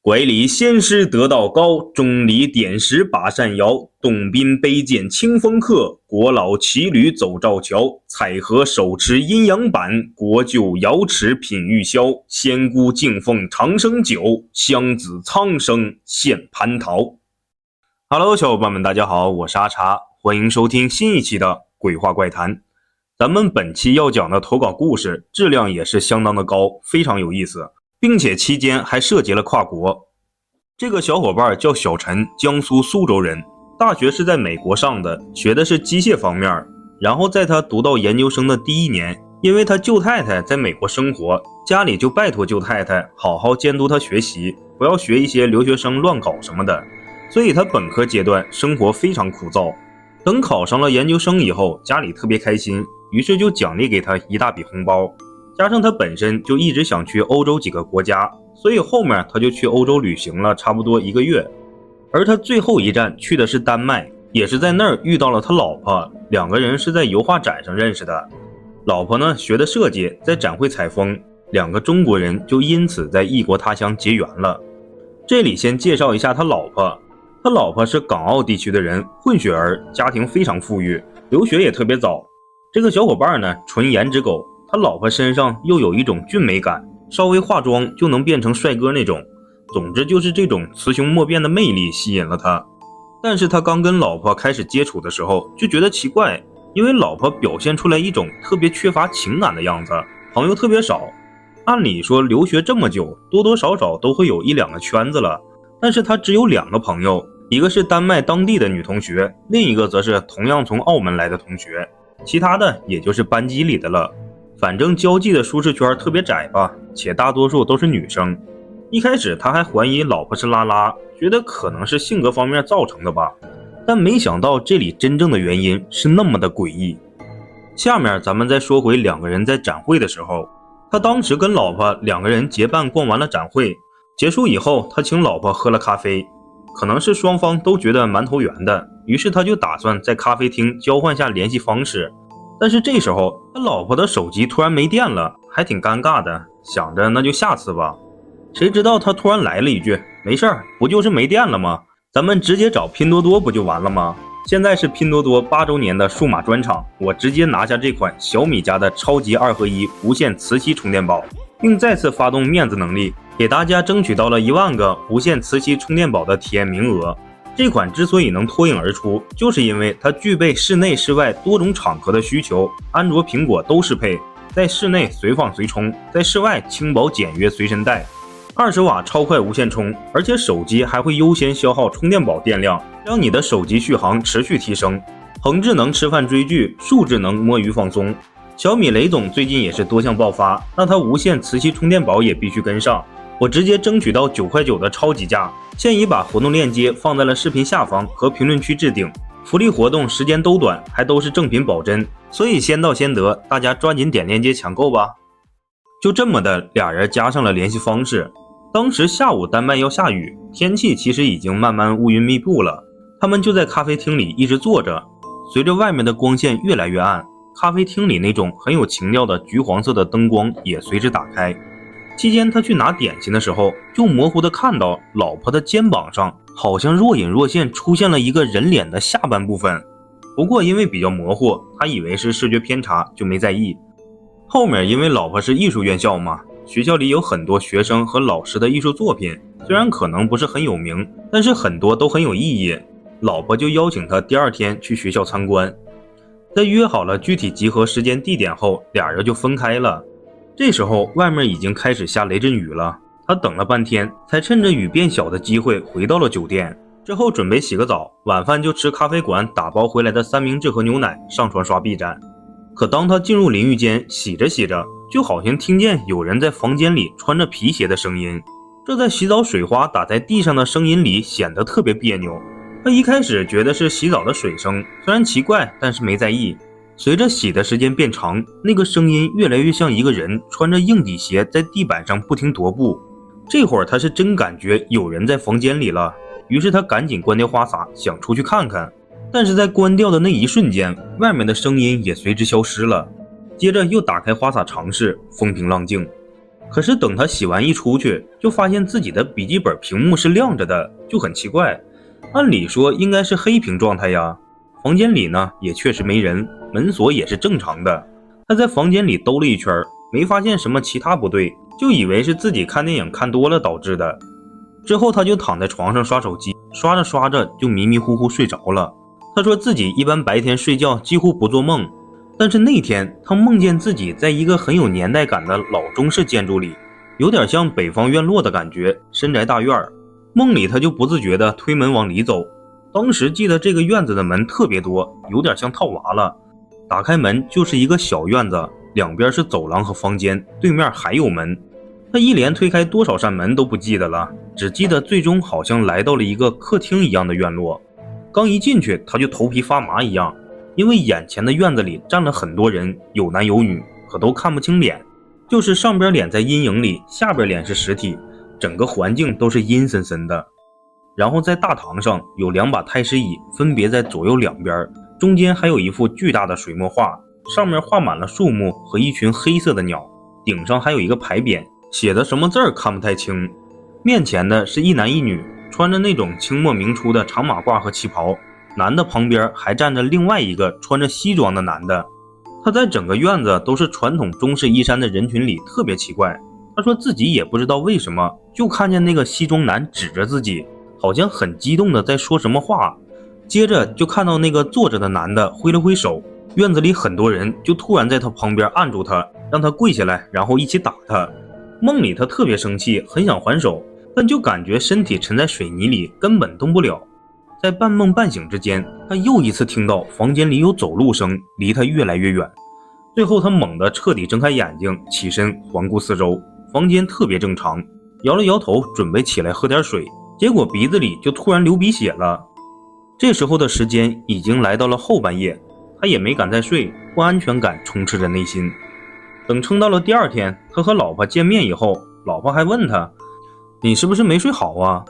怀里仙师得道高，钟离点石把扇摇。洞宾杯剑清风客，国老骑驴走赵桥。蔡和手持阴阳板，国舅瑶池品玉箫。仙姑敬奉长生酒，香子苍生献蟠桃。Hello， 小伙伴们，大家好，我是阿茶，欢迎收听新一期的鬼话怪谈。咱们本期要讲的投稿故事质量也是相当的高，非常有意思，并且期间还涉及了跨国。这个小伙伴叫小陈，江苏苏州人，大学是在美国上的，学的是机械方面。然后在他读到研究生的第一年，因为他舅太太在美国生活，家里就拜托舅太太好好监督他学习，不要学一些留学生乱搞什么的。所以他本科阶段生活非常枯燥。等考上了研究生以后，家里特别开心，于是就奖励给他一大笔红包。加上他本身就一直想去欧洲几个国家，所以后面他就去欧洲旅行了差不多1个月。而他最后一站去的是丹麦，也是在那儿遇到了他老婆，两个人是在油画展上认识的。老婆呢学的设计，在展会采风，两个中国人就因此在异国他乡结缘了。这里先介绍一下他老婆，他老婆是港澳地区的人，混血儿，家庭非常富裕，留学也特别早。这个小伙伴呢纯颜值狗，他老婆身上又有一种俊美感，稍微化妆就能变成帅哥那种。总之就是这种雌雄莫辨的魅力吸引了他。但是他刚跟老婆开始接触的时候就觉得奇怪，因为老婆表现出来一种特别缺乏情感的样子，朋友特别少。按理说留学这么久，多多少少都会有1-2个圈子了，但是他只有2个朋友，一个是丹麦当地的女同学，另一个则是同样从澳门来的同学，其他的也就是班级里的了。反正交际的舒适圈特别窄吧，且大多数都是女生。一开始他还怀疑老婆是拉拉，觉得可能是性格方面造成的吧，但没想到这里真正的原因是那么的诡异。下面咱们再说回2个人在展会的时候，他当时跟老婆2个人结伴逛完了展会，结束以后他请老婆喝了咖啡，可能是双方都觉得蛮投缘的，于是他就打算在咖啡厅交换下联系方式。但是这时候他老婆的手机突然没电了，还挺尴尬的，想着那就下次吧。谁知道他突然来了一句，没事儿，不就是没电了吗？咱们直接找拼多多不就完了吗？现在是拼多多8周年的数码专场，我直接拿下这款小米家的超级2合1无线磁吸充电宝，并再次发动面子能力，给大家争取到了1万个无线磁吸充电宝的体验名额。这款之所以能脱颖而出，就是因为它具备室内室外多种场合的需求，安卓苹果都适配，在室内随放随充，在室外轻薄简约随身带，20瓦超快无线充，而且手机还会优先消耗充电宝电量，让你的手机续航持续提升。横智能吃饭追剧，竖智能摸鱼放松。小米雷总最近也是多项爆发，那它无线磁吸充电宝也必须跟上。我直接争取到9块9的超级价，现已把活动链接放在了视频下方和评论区置顶。福利活动时间都短，还都是正品保真，所以先到先得，大家抓紧点链接抢购吧。就这么的，俩人加上了联系方式。当时下午丹麦要下雨，天气其实已经慢慢乌云密布了，他们就在咖啡厅里一直坐着。随着外面的光线越来越暗，咖啡厅里那种很有情调的橘黄色的灯光也随之打开。期间他去拿点心的时候，就模糊地看到老婆的肩膀上好像若隐若现出现了一个人脸的下半部分，不过因为比较模糊，他以为是视觉偏差，就没在意。后面因为老婆是艺术院校嘛，学校里有很多学生和老师的艺术作品，虽然可能不是很有名，但是很多都很有意义。老婆就邀请他第2天去学校参观。在约好了具体集合时间地点后，俩人就分开了。这时候外面已经开始下雷阵雨了，他等了半天才趁着雨变小的机会回到了酒店。之后准备洗个澡，晚饭就吃咖啡馆打包回来的3明治和牛奶，上床刷 B 站。可当他进入淋浴间洗着洗着，就好像听见有人在房间里穿着皮鞋的声音，这在洗澡水花打在地上的声音里显得特别别扭。他一开始觉得是洗澡的水声，虽然奇怪，但是没在意。随着洗的时间变长，那个声音越来越像一个人穿着硬底鞋在地板上不停踱步。这会儿他是真感觉有人在房间里了，于是他赶紧关掉花洒，想出去看看。但是在关掉的那一瞬间，外面的声音也随之消失了。接着又打开花洒尝试，风平浪静。可是等他洗完一出去，就发现自己的笔记本屏幕是亮着的，就很奇怪。按理说应该是黑屏状态呀。房间里呢也确实没人，门锁也是正常的。他在房间里兜了一圈，没发现什么其他不对，就以为是自己看电影看多了导致的。之后他就躺在床上刷手机，刷着刷着就迷迷糊糊睡着了。他说自己一般白天睡觉几乎不做梦，但是那天他梦见自己在一个很有年代感的老中式建筑里，有点像北方院落的感觉，深宅大院。梦里他就不自觉地推门往里走，当时记得这个院子的门特别多，有点像套娃了。打开门就是一个小院子，两边是走廊和房间，对面还有门。他一连推开多少扇门都不记得了，只记得最终好像来到了一个客厅一样的院落。刚一进去他就头皮发麻一样，因为眼前的院子里站了很多人，有男有女，可都看不清脸，就是上边脸在阴影里，下边脸是实体，整个环境都是阴森森的。然后在大堂上有2把太师椅，分别在左右两边，中间还有一幅巨大的水墨画，上面画满了树木和一群黑色的鸟，顶上还有一个牌匾，写的什么字儿看不太清。面前的是一男一女，穿着那种清末明初的长马褂和旗袍，男的旁边还站着另外一个穿着西装的男的。他在整个院子都是传统中式衣衫的人群里特别奇怪，他说自己也不知道为什么，就看见那个西装男指着自己，好像很激动的在说什么话，接着就看到那个坐着的男的挥了挥手，院子里很多人就突然在他旁边按住他，让他跪下来，然后一起打他。梦里他特别生气，很想还手，但就感觉身体沉在水泥里，根本动不了。在半梦半醒之间，他又一次听到房间里有走路声，离他越来越远。最后他猛地彻底睁开眼睛，起身环顾四周，房间特别正常，摇了摇头准备起来喝点水，结果鼻子里就突然流鼻血了。这时候的时间已经来到了后半夜，他也没敢再睡，不安全感充斥着内心。等撑到了第二天，他和老婆见面以后，老婆还问他，你是不是没睡好啊？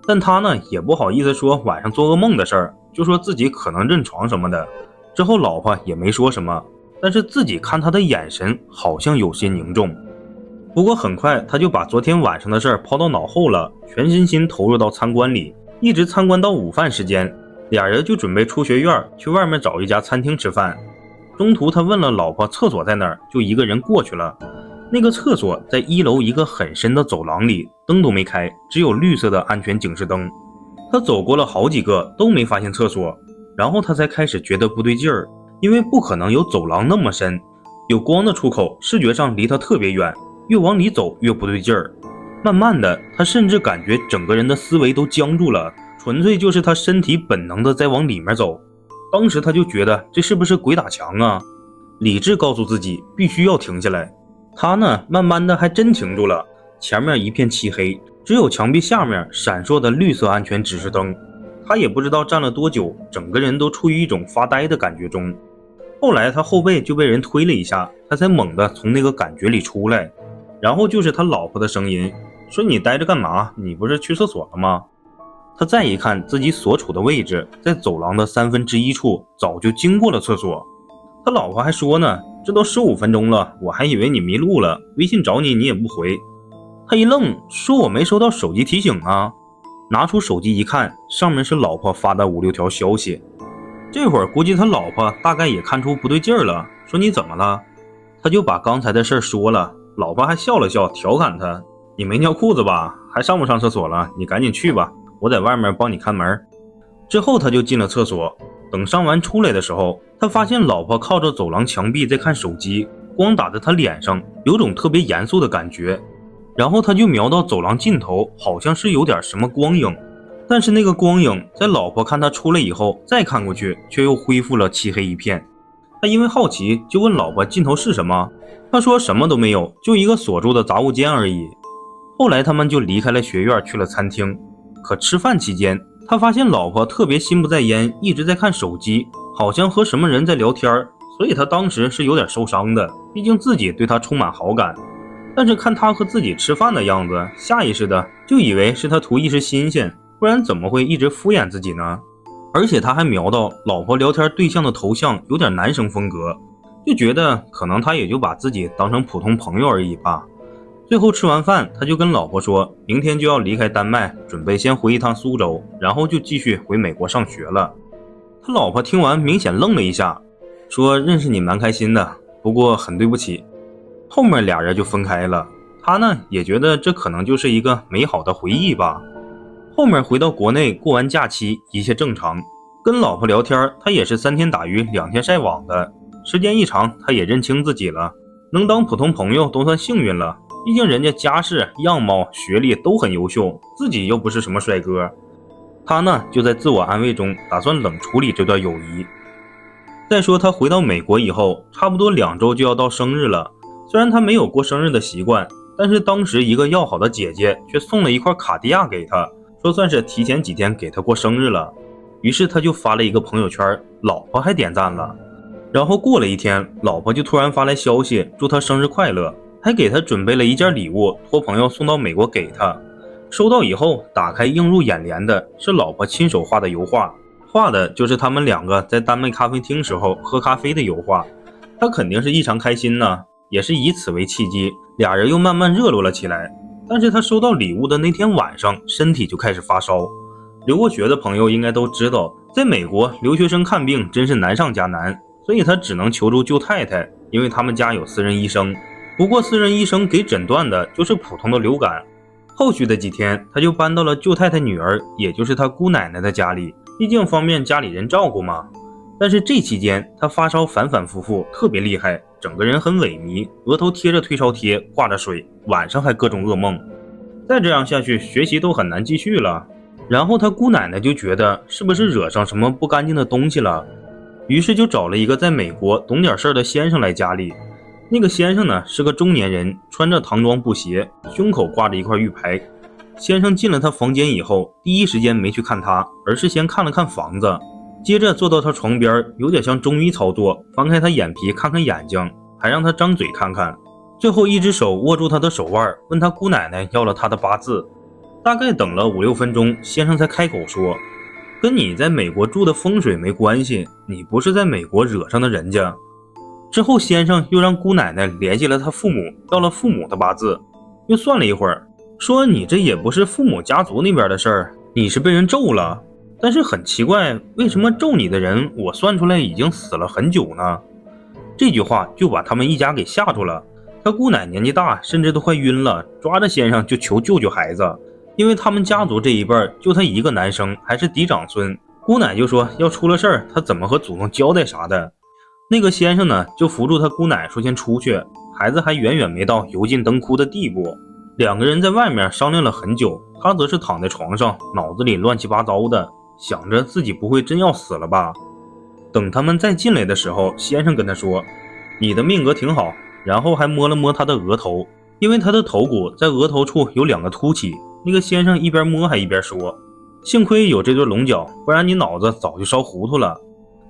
但他呢也不好意思说晚上做噩梦的事儿，就说自己可能认床什么的。之后老婆也没说什么，但是自己看他的眼神好像有些凝重。不过很快他就把昨天晚上的事儿抛到脑后了，全身心投入到参观里，一直参观到午饭时间，俩人就准备出学院去外面找一家餐厅吃饭。中途他问了老婆厕所在哪儿，就一个人过去了。那个厕所在1楼一个很深的走廊里，灯都没开，只有绿色的安全警示灯。他走过了好几个都没发现厕所，然后他才开始觉得不对劲儿，因为不可能有走廊那么深，有光的出口视觉上离他特别远，越往里走越不对劲儿。慢慢的他甚至感觉整个人的思维都僵住了，纯粹就是他身体本能的在往里面走。当时他就觉得这是不是鬼打墙啊？理智告诉自己必须要停下来。他呢慢慢的还真停住了，前面一片漆黑，只有墙壁下面闪烁的绿色安全指示灯。他也不知道站了多久，整个人都处于一种发呆的感觉中。后来他后背就被人推了一下，他才猛地从那个感觉里出来。然后就是他老婆的声音，说你待着干嘛？你不是去厕所了吗？他再一看自己所处的位置，在走廊的1/3处，早就经过了厕所。他老婆还说呢，这都15分钟了，我还以为你迷路了，微信找你也不回。他一愣，说我没收到手机提醒啊。拿出手机一看，上面是老婆发的5、6条消息。这会儿估计他老婆大概也看出不对劲儿了，说你怎么了？他就把刚才的事说了，老婆还笑了笑，调侃他，你没尿裤子吧？还上不上厕所了？你赶紧去吧，我在外面帮你看门。之后他就进了厕所，等上完出来的时候，他发现老婆靠着走廊墙壁在看手机，光打在他脸上有种特别严肃的感觉。然后他就瞄到走廊尽头，好像是有点什么光影，但是那个光影在老婆看他出来以后再看过去，却又恢复了漆黑一片。他因为好奇就问老婆尽头是什么，他说什么都没有，就一个锁住的杂物间而已。后来他们就离开了学院，去了餐厅。可吃饭期间，他发现老婆特别心不在焉，一直在看手机，好像和什么人在聊天，所以他当时是有点受伤的，毕竟自己对他充满好感。但是看他和自己吃饭的样子，下意识的就以为是他图一时新鲜，不然怎么会一直敷衍自己呢？而且他还瞄到老婆聊天对象的头像有点男生风格，就觉得可能他也就把自己当成普通朋友而已吧。最后吃完饭，他就跟老婆说，明天就要离开丹麦，准备先回一趟苏州，然后就继续回美国上学了。他老婆听完明显愣了一下，说认识你蛮开心的，不过很对不起。后面俩人就分开了，他呢也觉得这可能就是一个美好的回忆吧。后面回到国内过完假期，一切正常，跟老婆聊天，他也是3天打鱼2天晒网的。时间一长，他也认清自己了，能当普通朋友都算幸运了，毕竟人家家世、样貌、学历都很优秀，自己又不是什么帅哥。他呢就在自我安慰中打算冷处理这段友谊。再说他回到美国以后，差不多2周就要到生日了，虽然他没有过生日的习惯，但是当时一个要好的姐姐却送了一块卡地亚给他，说算是提前几天给他过生日了。于是他就发了一个朋友圈，老婆还点赞了。然后过了1天，老婆就突然发来消息，祝他生日快乐，还给他准备了一件礼物，托朋友送到美国给他。收到以后，打开映入眼帘的是老婆亲手画的油画，画的就是他们2个在丹麦咖啡厅时候喝咖啡的油画。他肯定是异常开心呢，也是以此为契机，俩人又慢慢热络了起来。但是他收到礼物的那天晚上，身体就开始发烧。留过学的朋友应该都知道，在美国留学生看病真是难上加难，所以他只能求助舅太太，因为他们家有私人医生。不过私人医生给诊断的就是普通的流感。后续的几天，他就搬到了舅太太女儿，也就是他姑奶奶的家里，毕竟方便家里人照顾嘛。但是这期间他发烧反反复复，特别厉害，整个人很萎靡，额头贴着退烧贴，挂着水，晚上还各种噩梦。再这样下去，学习都很难继续了。然后他姑奶奶就觉得是不是惹上什么不干净的东西了，于是就找了一个在美国懂点事儿的先生来家里。那个先生呢是个中年人，穿着唐装布鞋，胸口挂着一块玉牌。先生进了他房间以后，第一时间没去看他，而是先看了看房子，接着坐到他床边，有点像中医操作，翻开他眼皮看看眼睛，还让他张嘴看看，最后一只手握住他的手腕，问他姑奶奶要了他的八字。大概等了5-6分钟，先生才开口说，跟你在美国住的风水没关系，你不是在美国惹上的人家。之后先生又让姑奶奶联系了他父母，要了父母的八字，又算了一会儿，说你这也不是父母家族那边的事儿，你是被人咒了。但是很奇怪，为什么咒你的人我算出来已经死了很久呢？这句话就把他们一家给吓住了。他姑奶年纪大，甚至都快晕了，抓着先生就求救救孩子，因为他们家族这一辈就他一个男生，还是嫡长孙。姑奶就说要出了事儿，他怎么和祖宗交代啥的。那个先生呢就扶住他姑奶说先出去，孩子还远远没到油尽灯枯的地步。2个人在外面商量了很久，他则是躺在床上，脑子里乱七八糟的，想着自己不会真要死了吧。等他们再进来的时候，先生跟他说，你的命格挺好，然后还摸了摸他的额头，因为他的头骨在额头处有2个凸起。那个先生一边摸还一边说，幸亏有这对龙角，不然你脑子早就烧糊涂了。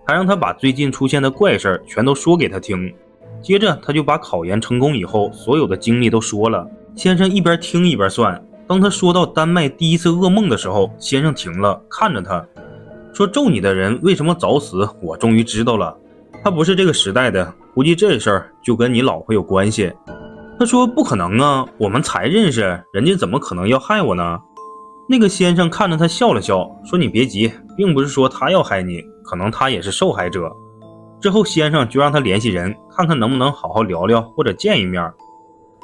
还让他把最近出现的怪事全都说给他听。接着他就把考研成功以后所有的经历都说了。先生一边听一边算，当他说到丹麦第一次噩梦的时候，先生停了，看着他说，咒你的人为什么早死，我终于知道了，他不是这个时代的，估计这事儿就跟你老婆有关系。他说不可能啊，我们才认识，人家怎么可能要害我呢？那个先生看着他笑了笑，说你别急，并不是说他要害你，可能他也是受害者。之后先生就让他联系人，看看能不能好好聊聊或者见一面。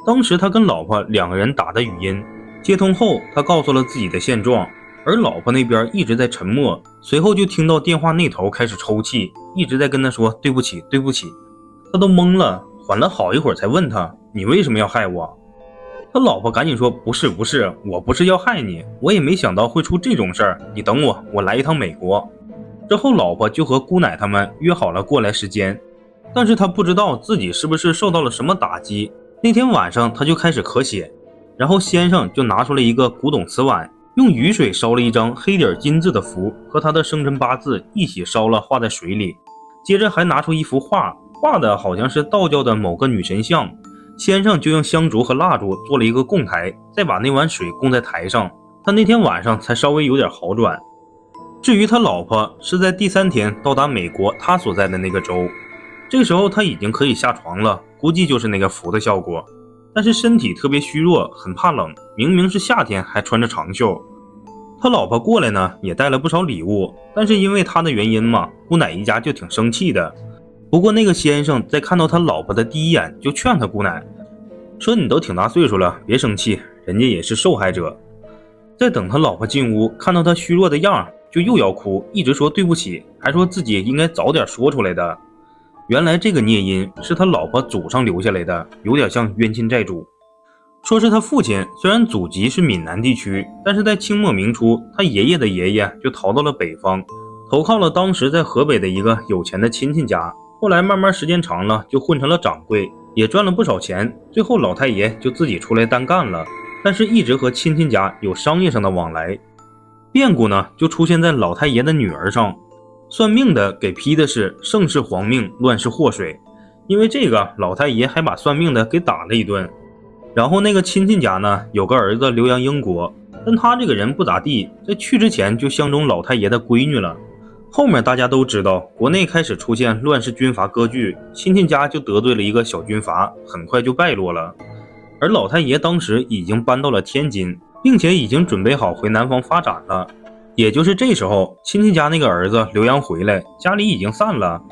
当时他跟老婆2个人打的语音，接通后他告诉了自己的现状，而老婆那边一直在沉默。随后就听到电话那头开始抽泣，一直在跟他说对不起对不起。他都懵了，缓了好一会儿才问他，你为什么要害我？他老婆赶紧说，不是，我不是要害你，我也没想到会出这种事儿，你等我，我来一趟美国。之后老婆就和姑奶他们约好了过来时间，但是他不知道自己是不是受到了什么打击。那天晚上他就开始咳血，然后先生就拿出了一个古董瓷碗，用雨水烧了一张黑底金字的符和他的生辰八字一起烧了，化在水里。接着还拿出一幅画，画的好像是道教的某个女神像。先生就用香烛和蜡烛做了一个供台，再把那碗水供在台上。他那天晚上才稍微有点好转。至于他老婆是在第3天到达美国他所在的那个州，这时候他已经可以下床了，估计就是那个符的效果。但是身体特别虚弱，很怕冷，明明是夏天还穿着长袖。他老婆过来呢，也带了不少礼物，但是因为他的原因嘛，姑奶一家就挺生气的。不过那个先生在看到他老婆的第一眼就劝他姑奶说，你都挺大岁数了，别生气，人家也是受害者。再等他老婆进屋，看到他虚弱的样，就又要哭，一直说对不起，还说自己应该早点说出来的。原来这个孽因是他老婆祖上留下来的，有点像冤亲债主。说是他父亲虽然祖籍是闽南地区，但是在清末明初，他爷爷的爷爷就逃到了北方，投靠了当时在河北的一个有钱的亲戚家，后来慢慢时间长了就混成了掌柜，也赚了不少钱，最后老太爷就自己出来单干了，但是一直和亲戚家有商业上的往来。变故呢就出现在老太爷的女儿上，算命的给批的是盛世皇命，乱世祸水，因为这个老太爷还把算命的给打了一顿。然后那个亲戚家呢有个儿子留洋英国，但他这个人不咋地，在去之前就相中老太爷的闺女了。后面大家都知道，国内开始出现乱世军阀割据，亲戚家就得罪了一个小军阀，很快就败落了。而老太爷当时已经搬到了天津，并且已经准备好回南方发展了。也就是这时候，亲戚家那个儿子留洋回来，家里已经散了，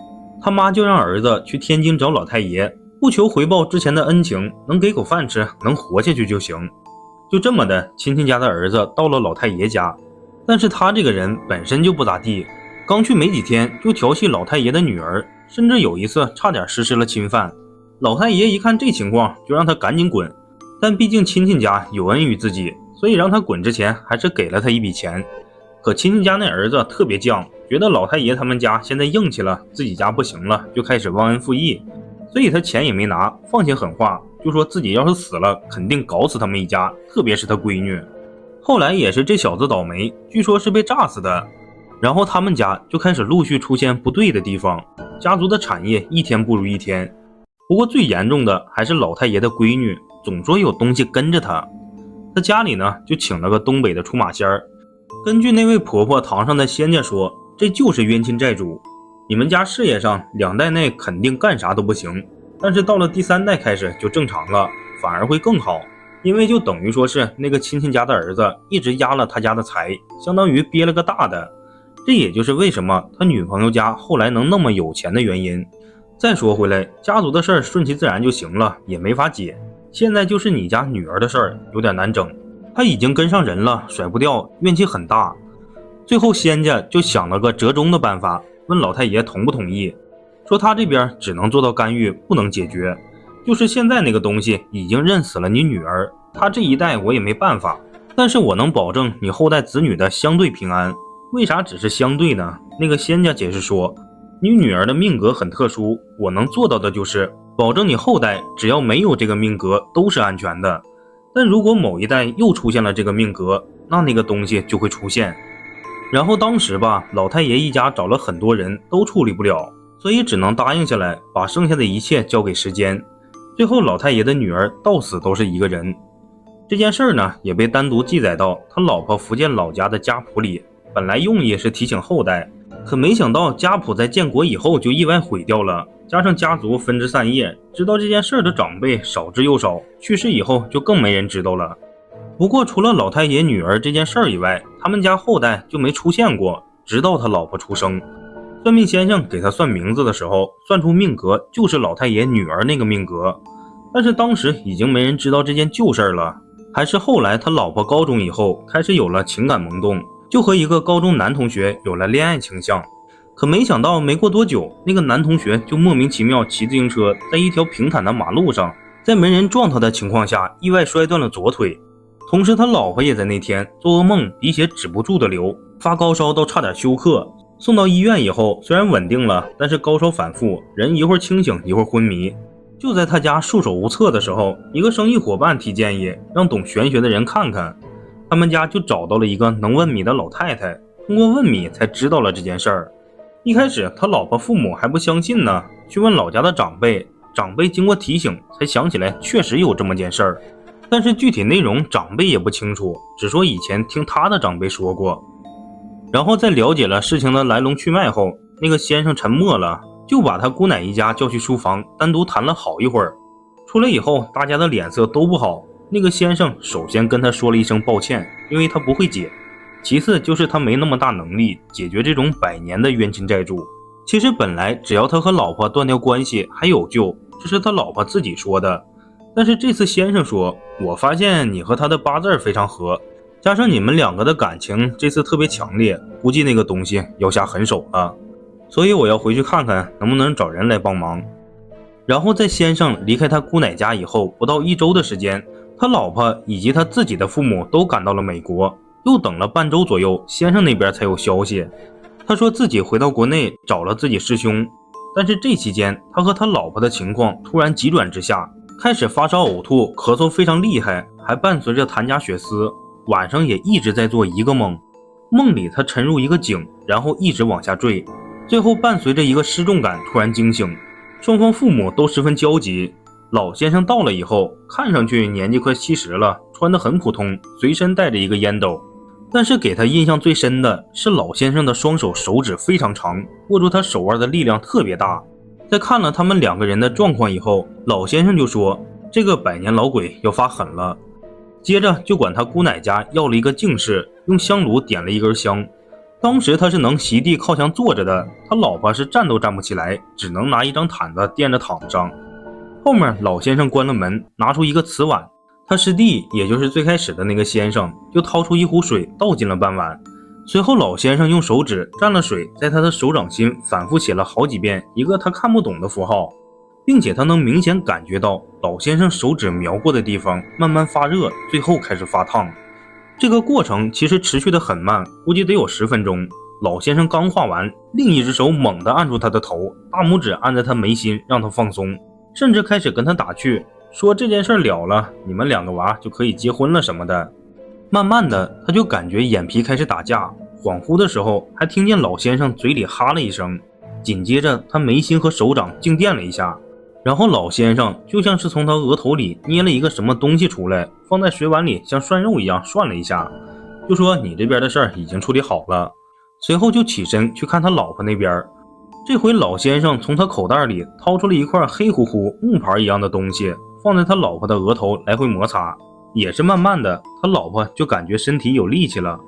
他妈就让儿子去天津找老太爷，不求回报之前的恩情，能给口饭吃，能活下去就行。就这么的，亲戚家的儿子到了老太爷家，但是他这个人本身就不咋地，刚去没几天就调戏老太爷的女儿，甚至有一次差点实施了侵犯。老太爷一看这情况，就让他赶紧滚，但毕竟亲戚家有恩于自己，所以让他滚之前还是给了他一笔钱。可亲戚家那儿子特别犟，觉得老太爷他们家现在硬气了，自己家不行了，就开始忘恩负义，所以他钱也没拿，放些狠话，就说自己要是死了肯定搞死他们一家，特别是他闺女。后来也是这小子倒霉，据说是被炸死的。然后他们家就开始陆续出现不对的地方，家族的产业一天不如一天。不过最严重的还是老太爷的闺女，总说有东西跟着他。他家里呢就请了个东北的出马仙儿，根据那位婆婆堂上的仙家说，这就是冤亲债主，你们家事业上2代内肯定干啥都不行，但是到了第3代开始就正常了，反而会更好。因为就等于说是那个亲戚家的儿子一直压了他家的财，相当于憋了个大的。这也就是为什么他女朋友家后来能那么有钱的原因。再说回来，家族的事儿顺其自然就行了，也没法解。现在就是你家女儿的事儿有点难整，她已经跟上人了，甩不掉，怨气很大。最后仙家就想了个折中的办法，问老太爷同不同意，说他这边只能做到干预，不能解决，就是现在那个东西已经认死了你女儿，她这一代我也没办法，但是我能保证你后代子女的相对平安。为啥只是相对呢？那个仙家解释说，你女儿的命格很特殊，我能做到的就是保证你后代只要没有这个命格都是安全的，但如果某一代又出现了这个命格，那个东西就会出现。然后当时吧，老太爷一家找了很多人都处理不了，所以只能答应下来，把剩下的一切交给时间。最后老太爷的女儿到死都是一个人。这件事呢也被单独记载到他老婆福建老家的家谱里，本来用意是提醒后代，可没想到家谱在建国以后就意外毁掉了，加上家族分枝散叶，知道这件事的长辈少之又少，去世以后就更没人知道了。不过除了老太爷女儿这件事以外，他们家后代就没出现过，直到他老婆出生。算命先生给他算名字的时候，算出命格就是老太爷女儿那个命格，但是当时已经没人知道这件旧事了，还是后来他老婆高中以后开始有了情感萌动，就和一个高中男同学有了恋爱倾向。可没想到没过多久，那个男同学就莫名其妙骑自行车在一条平坦的马路上，在没人撞他的情况下意外摔断了左腿。同时他老婆也在那天做噩梦，鼻血止不住的流，发高烧到差点休克。送到医院以后虽然稳定了，但是高烧反复，人一会儿清醒一会儿昏迷。就在他家束手无策的时候，一个生意伙伴提建议让懂玄学的人看看，他们家就找到了一个能问米的老太太，通过问米才知道了这件事儿。一开始他老婆父母还不相信呢，去问老家的长辈，长辈经过提醒才想起来确实有这么件事儿，但是具体内容长辈也不清楚，只说以前听他的长辈说过。然后在了解了事情的来龙去脉后，那个先生沉默了，就把他姑奶一家叫去书房单独谈了好一会儿。出来以后，大家的脸色都不好。那个先生首先跟他说了一声抱歉，因为他不会解。其次就是他没那么大能力解决这种100年的冤亲债主。其实本来只要他和老婆断掉关系还有救，这是他老婆自己说的。但是这次先生说，我发现你和他的八字非常合，加上你们两个的感情这次特别强烈，估计那个东西要下狠手了，所以我要回去看看能不能找人来帮忙。然后在先生离开他姑奶家以后不到1周的时间，他老婆以及他自己的父母都赶到了美国，又等了半周左右，先生那边才有消息。他说自己回到国内找了自己师兄，但是这期间他和他老婆的情况突然急转直下，开始发烧呕吐，咳嗽非常厉害，还伴随着痰钾血丝，晚上也一直在做一个梦，梦里他沉入一个井，然后一直往下坠，最后伴随着一个失重感突然惊醒。双方父母都十分焦急。老先生到了以后，看上去年纪快70了，穿得很普通，随身带着一个烟斗。但是给他印象最深的是老先生的双手手指非常长，握住他手腕的力量特别大。在看了他们2个人的状况以后，老先生就说这个100年老鬼要发狠了。接着就管他姑奶家要了一个净室，用香炉点了一根香。当时他是能席地靠墙坐着的，他老婆是站都站不起来，只能拿一张毯子垫着躺上。后面老先生关了门，拿出一个瓷碗，他师弟也就是最开始的那个先生就掏出一壶水倒进了半碗。随后老先生用手指蘸了水，在他的手掌心反复写了好几遍一个他看不懂的符号，并且他能明显感觉到老先生手指描过的地方慢慢发热，最后开始发烫。这个过程其实持续得很慢，估计得有10分钟。老先生刚画完，另一只手猛地按住他的头，大拇指按在他眉心让他放松，甚至开始跟他打趣，说这件事了了，你们2个娃就可以结婚了什么的。慢慢的他就感觉眼皮开始打架，恍惚的时候还听见老先生嘴里哈了一声，紧接着他眉心和手掌静电了一下，然后老先生就像是从他额头里捏了一个什么东西出来，放在水碗里像涮肉一样涮了一下，就说你这边的事儿已经处理好了。随后就起身去看他老婆那边。这回老先生从他口袋里掏出了一块黑乎乎木牌一样的东西，放在他老婆的额头来回摩擦，也是慢慢的他老婆就感觉身体有力气了。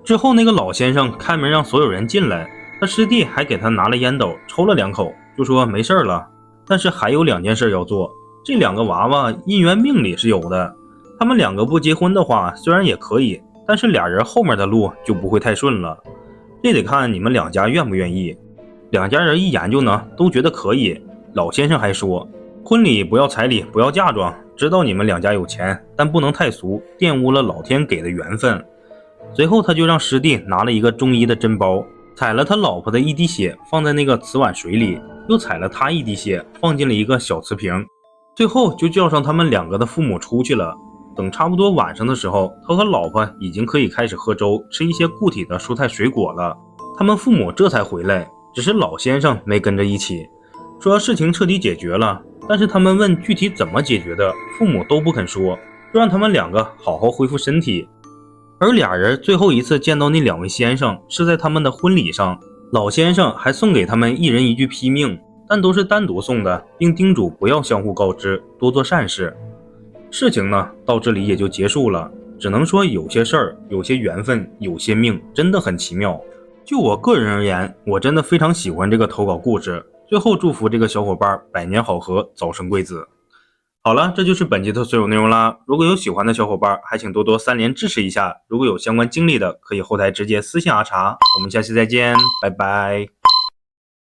之后那个老先生开门让所有人进来，他师弟还给他拿了烟斗抽了2口，就说没事了，但是还有2件事要做。这2个娃娃姻缘命里是有的，他们2个不结婚的话虽然也可以，但是俩人后面的路就不会太顺了，这得看你们2家愿不愿意。2家人一研究呢，都觉得可以。老先生还说，婚礼不要彩礼，不要嫁妆，知道你们2家有钱，但不能太俗，玷污了老天给的缘分。随后他就让师弟拿了一个中医的针包，采了他老婆的一滴血放在那个瓷碗水里，又采了他一滴血放进了一个小瓷瓶，最后就叫上他们2个的父母出去了。等差不多晚上的时候，他和老婆已经可以开始喝粥，吃一些固体的蔬菜水果了。他们父母这才回来，只是老先生没跟着一起，说事情彻底解决了，但是他们问具体怎么解决的，父母都不肯说，就让他们2个好好恢复身体。而俩人最后一次见到那2位先生是在他们的婚礼上，老先生还送给他们一人一句批命，但都是单独送的，并叮嘱不要相互告知，多做善事。事情呢到这里也就结束了，只能说有些事儿，有些缘分，有些命真的很奇妙。就我个人而言，我真的非常喜欢这个投稿故事。最后祝福这个小伙伴100年好合，早生贵子。好了，这就是本期的所有内容啦。如果有喜欢的小伙伴，还请多多3连支持一下。如果有相关经历的，可以后台直接私信阿茶。我们下期再见，拜拜。